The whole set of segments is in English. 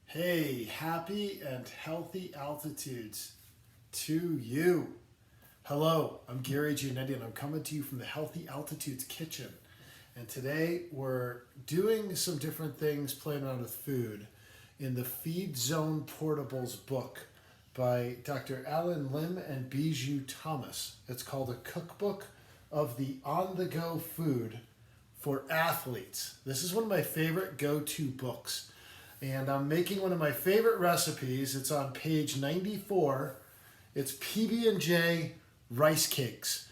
Hey, happy and healthy altitudes to you. Hello, I'm Gary Gianetti and I'm coming to you from the Healthy Altitudes Kitchen. And today we're doing some different things playing around with food in the Feed Zone Portables book by Dr. Lim and Biju Thomas. It's called A Cookbook of the On-the-Go Food for Athletes. This is one of my favorite go-to books. And I'm making one of my favorite recipes. It's on page 94. It's PB&J rice cakes.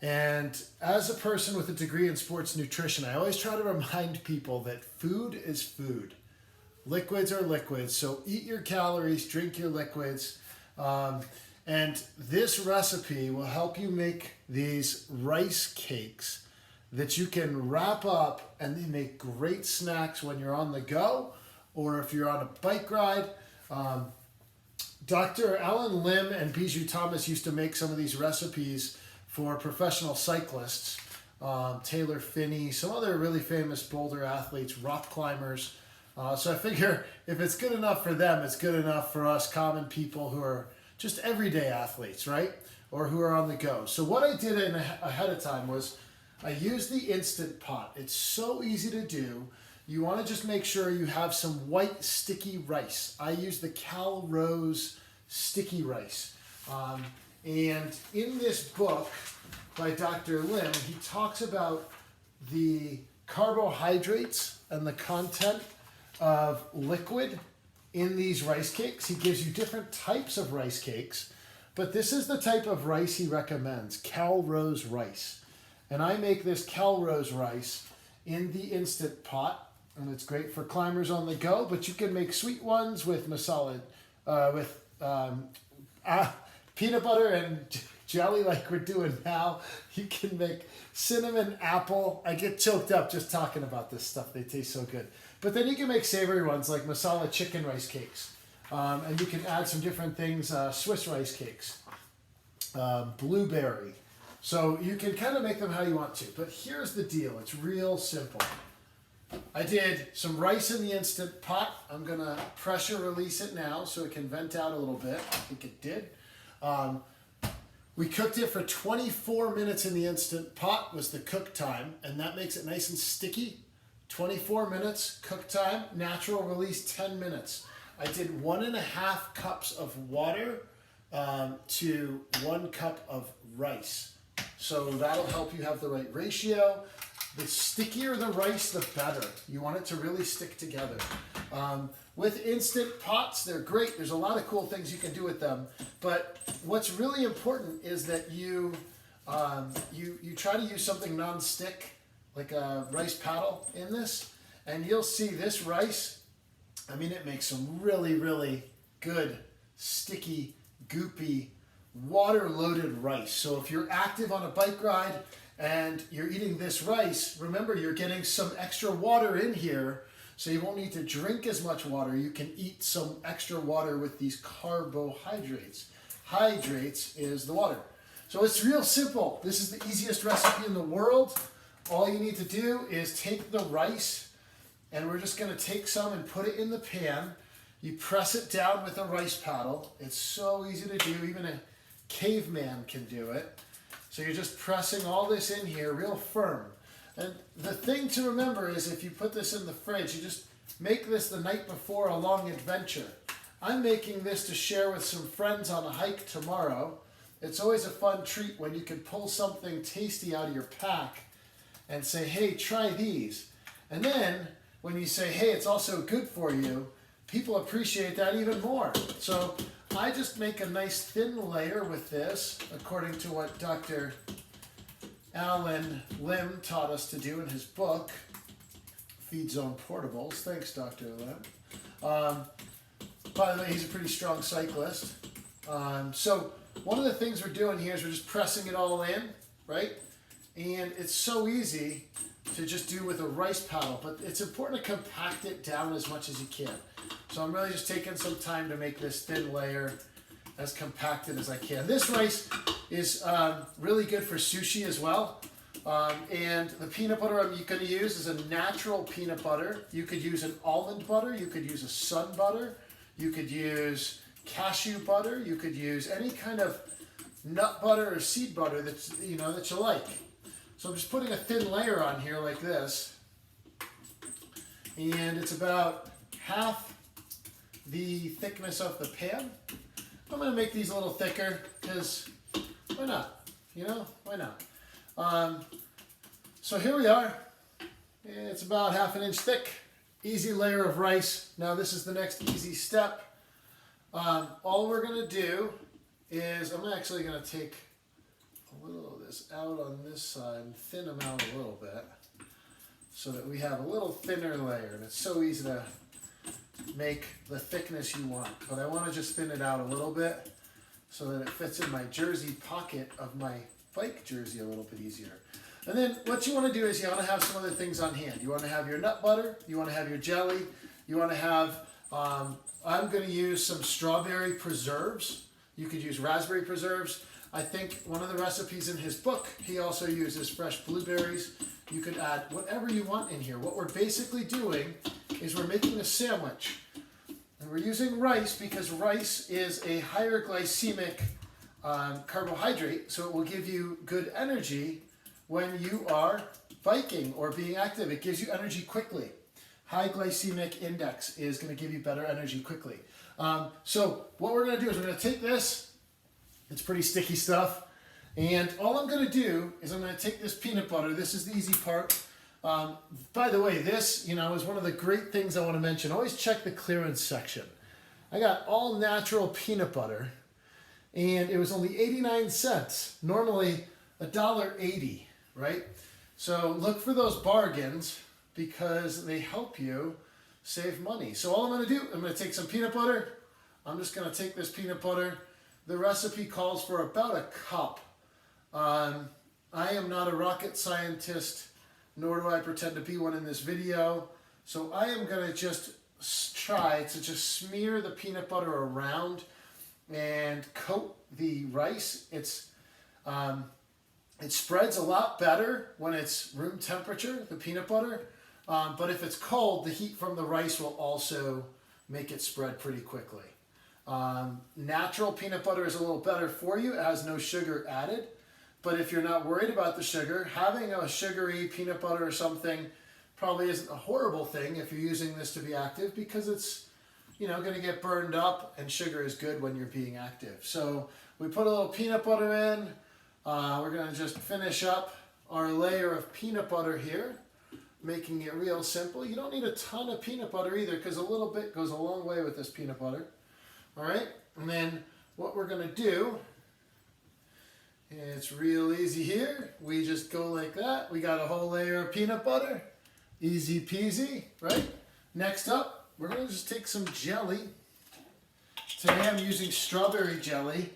And as a person with a degree in sports nutrition, I always try to remind people that food is food. Liquids are liquids, so eat your calories, drink your liquids. And this recipe will help you make these rice cakes that you can wrap up and they make great snacks when you're on the go or if you're on a bike ride. Dr. Lim and Biju Thomas used to make some of these recipes for professional cyclists, Taylor Phinney, some other really famous boulder athletes, rock climbers. So I figure if it's good enough for them, it's good enough for us common people who are just everyday athletes, right? Or who are on the go. So what I did ahead of time was I used the Instant Pot. It's so easy to do. You want to just make sure you have some white sticky rice. I use the Cal Rose sticky rice. And in this book by Dr. Lim, he talks about the carbohydrates and the content of liquid in these rice cakes. He gives you different types of rice cakes, but this is the type of rice he recommends, Cal Rose rice. And I make this Cal Rose rice in the Instant Pot. And it's great for climbers on the go, but you can make sweet ones with peanut butter and jelly like we're doing now. You can make cinnamon apple. I get choked up just talking about this stuff. They taste so good. But then you can make savory ones like masala chicken rice cakes. And you can add some different things, Swiss rice cakes, blueberry. So you can kind of make them how you want to. But here's the deal. It's real simple. I did some rice in the Instant Pot. I'm going to pressure release it now so it can vent out a little bit. I think it did. We cooked it for 24 minutes in the Instant Pot was the cook time, and that makes it nice and sticky. 24 minutes cook time, natural release 10 minutes. I did 1.5 cups of water to 1 cup of rice. So that'll help you have the right ratio. The stickier the rice, the better. You want it to really stick together. With Instant Pots, they're great. There's a lot of cool things you can do with them. But what's really important is that you try to use something non-stick, like a rice paddle in this. And you'll see this rice, I mean, it makes some really, really good, sticky, goopy, water-loaded rice. So if you're active on a bike ride, and you're eating this rice, remember you're getting some extra water in here, so you won't need to drink as much water. You can eat some extra water with these carbohydrates. Hydrates is the water. So it's real simple. This is the easiest recipe in the world. All you need to do is take the rice, and we're just going to take some and put it in the pan. You press it down with a rice paddle. It's so easy to do. Even a caveman can do it. So you're just pressing all this in here real firm. And the thing to remember is if you put this in the fridge, you just make this the night before a long adventure. I'm making this to share with some friends on a hike tomorrow. It's always a fun treat when you can pull something tasty out of your pack and say, hey, try these. And then when you say, hey, it's also good for you, people appreciate that even more. So I just make a nice thin layer with this, according to what Dr. Lim taught us to do in his book, Feed Zone Portables. Thanks, Dr. Lim. By the way, he's a pretty strong cyclist. So one of the things we're doing here is we're just pressing it all in, right? And it's so easy to just do with a rice paddle, but it's important to compact it down as much as you can. So I'm really just taking some time to make this thin layer as compacted as I can. This rice is really good for sushi as well. And the peanut butter I'm going to use is a natural peanut butter. You could use an almond butter. You could use a sun butter. You could use cashew butter. You could use any kind of nut butter or seed butter that you like. So I'm just putting a thin layer on here like this. And it's about half the thickness of the pan. I'm going to make these a little thicker because why not? Why not? So here we are. It's about half an inch thick. Easy layer of rice. Now this is the next easy step. All we're going to do is I'm actually going to take a little of this out on this side and thin them out a little bit so that we have a little thinner layer. And it's so easy to make the thickness you want. But I want to just thin it out a little bit so that it fits in my jersey pocket of my bike jersey a little bit easier. And then what you want to do is you want to have some other things on hand. You want to have your nut butter. You want to have your jelly. You want to have, I'm going to use some strawberry preserves. You could use raspberry preserves. I think one of the recipes in his book, he also uses fresh blueberries. You could add whatever you want in here. What we're basically doing is we're making a sandwich. And we're using rice because rice is a higher glycemic carbohydrate, so it will give you good energy when you are biking or being active. It gives you energy quickly. High glycemic index is going to give you better energy quickly. So what we're going to do is we're going to take this. It's pretty sticky stuff. And all I'm going to do is I'm going to take this peanut butter. This is the easy part. By the way, this, is one of the great things I want to mention. Always check the clearance section. I got all natural peanut butter, and it was only 89 cents. Normally $1.80, right? So look for those bargains because they help you save money. So all I'm going to do, I'm going to take some peanut butter. I'm just going to take this peanut butter. The recipe calls for about a cup. I am not a rocket scientist, nor do I pretend to be one in this video. So I am going to just try to just smear the peanut butter around and coat the rice. It spreads a lot better when it's room temperature, the peanut butter. But if it's cold, the heat from the rice will also make it spread pretty quickly. Natural peanut butter is a little better for you. It has no sugar added. But if you're not worried about the sugar, having a sugary peanut butter or something probably isn't a horrible thing if you're using this to be active because it's, going to get burned up, and sugar is good when you're being active. So we put a little peanut butter in. We're going to just finish up our layer of peanut butter here, making it real simple. You don't need a ton of peanut butter either because a little bit goes a long way with this peanut butter. All right, and then what we're going to do, it's real easy here. We just go like that. We got a whole layer of peanut butter. Easy peasy, right? Next up, we're going to just take some jelly. Today I'm using strawberry jelly.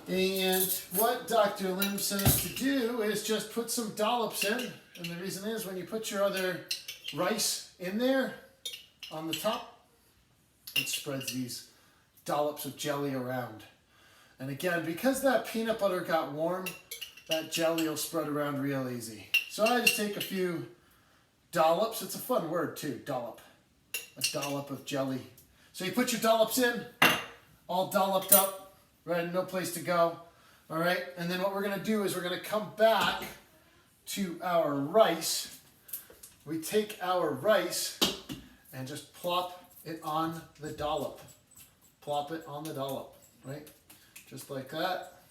And what Dr. Lim says to do is just put some dollops in. And the reason is when you put your other rice in there on the top, it spreads these dollops of jelly around. And again, because that peanut butter got warm, that jelly will spread around real easy. So I just take a few dollops. It's a fun word too, dollop. A dollop of jelly. So you put your dollops in, all dolloped up, right? No place to go. All right. And then what we're going to do is we're going to come back to our rice. We take our rice and just plop it on the dollop. Plop it on the dollop, right? Just like that.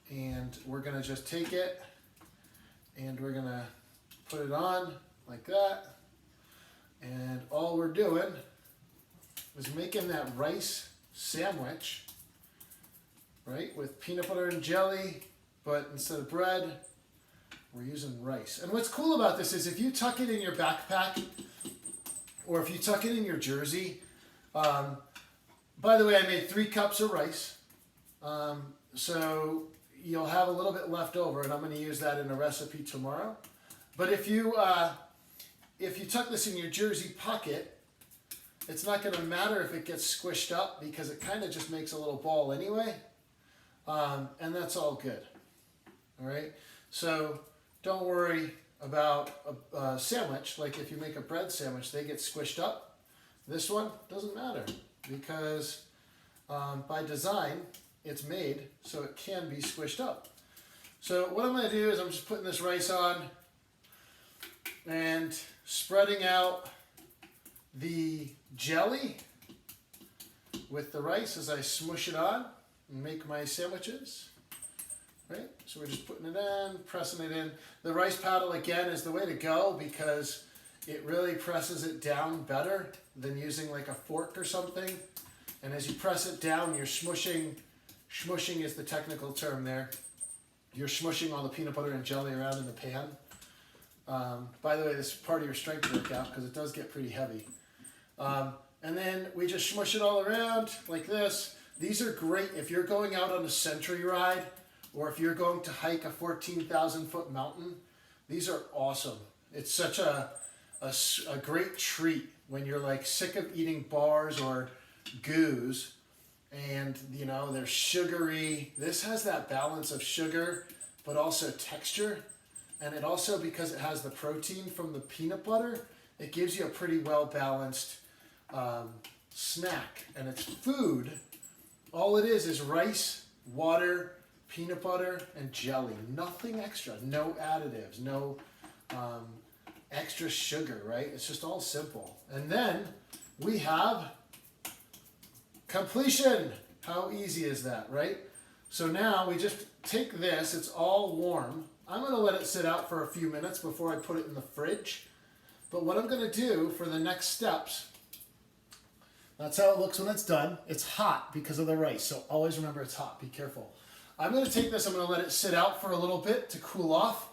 And we're going to just take it and we're going to put it on like that. And all we're doing is making that rice sandwich, right, with peanut butter and jelly, but instead of bread, we're using rice. And what's cool about this is if you tuck it in your backpack or if you tuck it in your jersey, by the way, I made 3 cups of rice, so you'll have a little bit left over, and I'm going to use that in a recipe tomorrow. But if you tuck this in your jersey pocket, it's not going to matter if it gets squished up because it kind of just makes a little ball anyway, and that's all good. All right. So don't worry about a sandwich. Like if you make a bread sandwich, they get squished up. This one doesn't matter because by design, it's made so it can be squished up. So what I'm going to do is I'm just putting this rice on and spreading out the jelly with the rice as I smush it on and make my sandwiches. Right? So we're just putting it in, pressing it in. The rice paddle again is the way to go because it really presses it down better than using like a fork or something. And as you press it down, you're smushing. Smushing is the technical term there. You're smushing all the peanut butter and jelly around in the pan. By the way, this is part of your strength workout because it does get pretty heavy. And then we just smush it all around like this. These are great if you're going out on a century ride or if you're going to hike a 14,000-foot mountain. These are awesome. It's such a great treat when you're like sick of eating bars or goos and you know they're sugary. This has that balance of sugar but also texture, and it also, because it has the protein from the peanut butter, it gives you a pretty well balanced snack. And it's food. All it is rice, water, peanut butter, and jelly. Nothing extra. No additives. No extra sugar, right? It's just all simple. And then we have completion. How easy is that, right? So now we just take this. It's all warm. I'm going to let it sit out for a few minutes before I put it in the fridge. But what I'm going to do for the next steps, that's how it looks when it's done. It's hot because of the rice, so always remember it's hot. Be careful. I'm going to take this, I'm going to let it sit out for a little bit to cool off.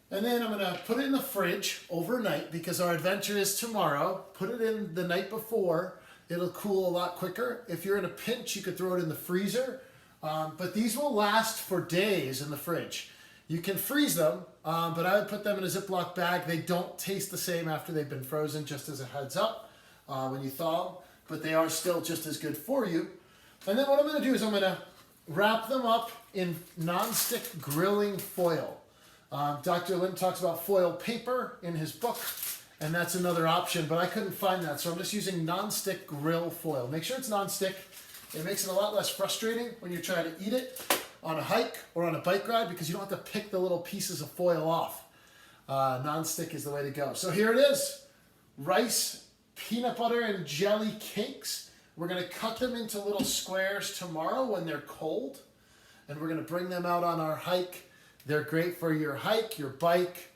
And then I'm going to put it in the fridge overnight because our adventure is tomorrow. Put it in the night before. It'll cool a lot quicker. If you're in a pinch, you could throw it in the freezer. But these will last for days in the fridge. You can freeze them, but I would put them in a Ziploc bag. They don't taste the same after they've been frozen, just as a heads up when you thaw them, but they are still just as good for you. And then what I'm going to do is I'm going to wrap them up in non-stick grilling foil. Dr. Lim talks about foil paper in his book, and that's another option, but I couldn't find that, so I'm just using non-stick grill foil. Make sure it's non-stick. It makes it a lot less frustrating when you're trying to eat it on a hike or on a bike ride because you don't have to pick the little pieces of foil off. Non-stick is the way to go. So here it is. Rice, peanut butter, and jelly cakes. We're going to cut them into little squares tomorrow when they're cold. And we're going to bring them out on our hike. They're great for your hike, your bike,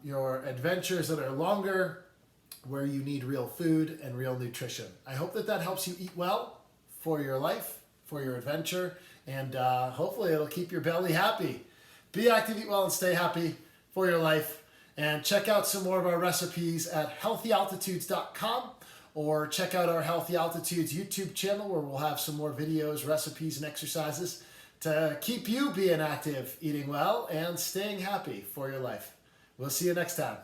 your adventures that are longer, where you need real food and real nutrition. I hope that that helps you eat well for your life, for your adventure, and hopefully it'll keep your belly happy. Be active, eat well, and stay happy for your life. And check out some more of our recipes at healthyaltitudes.com, or check out our Healthy Altitudes YouTube channel where we'll have some more videos, recipes, and exercises to keep you being active, eating well, and staying happy for your life. We'll see you next time.